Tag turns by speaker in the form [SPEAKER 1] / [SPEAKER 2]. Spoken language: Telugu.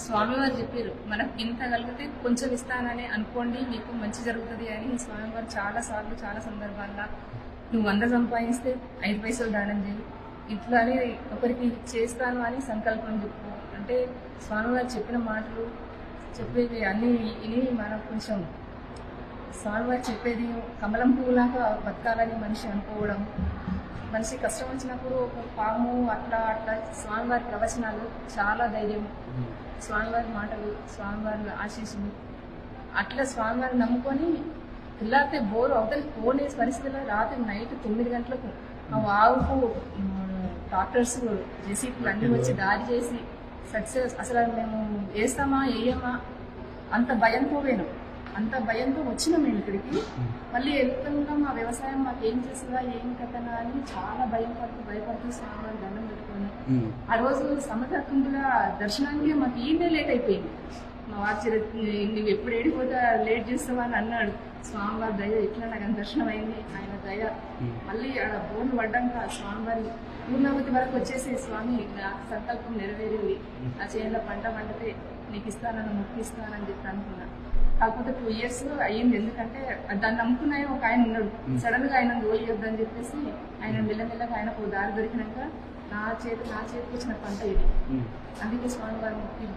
[SPEAKER 1] స్వామివారు చెప్పారు, మనకు ఇంత కలిగితే కొంచెం ఇస్తానని అనుకోండి, మీకు మంచి జరుగుతుంది అని స్వామివారు చాలా సార్లు చాలా సందర్భాల్లో నువ్వు 100 సంపాదిస్తే 5 పైసలు దానం చేయి, ఇట్లా అని ఒకరికి చేస్తాను అని సంకల్పం చెప్పు అంటే స్వామివారు చెప్పిన మాటలు చెప్పేవి అన్నీ విని మనకు కొంచెం స్వామివారు చెప్పేది కమలం పువ్వులాగా బతకాలని మనిషి అనుకోవడం, మనిషి కష్టం వచ్చినప్పుడు ఒక పాము అట్లా అట్లా స్వామివారి ప్రవచనాలు చాలా ధైర్యం, స్వామివారి మాటలు, స్వామివారి ఆశీస్సులు, అట్లా స్వామివారిని నమ్ముకొని పిల్లలతో బోరు అవతలకి పోనే పరిస్థితుల్లో రాత్రి నైట్ 9 గంటలకు ఆ వాగుకు డాక్టర్స్ జెసిపీలు అన్నీ వచ్చి దాడి చేసి సక్సెస్ అసలు మేము వేస్తామా వేయమా అంత భయంతో పోయినాం, అంత భయంతో వచ్చినాం మేము ఇక్కడికి. మళ్ళీ వెళ్తుందా మా వ్యవసాయం మాకు ఏం చేస్తుందా ఏం కథనా అని చాలా భయపడుతూ స్వామివారి దండం పెట్టుకున్నాం. ఆ రోజు సముద్ర కుంభుల దర్శనానికి మాకు ఈయనే లేట్ అయిపోయింది. మా వారు నువ్వు ఎప్పుడు ఏడిపోతా లేట్ చేస్తావా అని అన్నాడు. స్వామివారి దయ ఇట్లా నాకు దర్శనం అయింది, ఆయన దయ. మళ్ళీ ఆడ బోర్డు పడ్డాక స్వామివారి పూర్ణావతి వరకు వచ్చేసి స్వామి నా సంకల్పం నెరవేరింది, నా చేనులో పంట పండితే నీకు ఇస్తానని మొక్కిస్తానని చెప్పి అనుకున్నా. కాకపోతే 2 years అయ్యింది, ఎందుకంటే దాన్ని నమ్ముకున్నాయి ఒక ఆయన ఉన్నాడు. సడన్ గా ఆయన తోలియొద్దని చెప్పేసి ఆయన మెల్లమెల్లగా ఆయనకు దారి దొరికినాక నా చేతికి వచ్చిన పంట ఇది. అందుకే స్వామివారి మొక్కి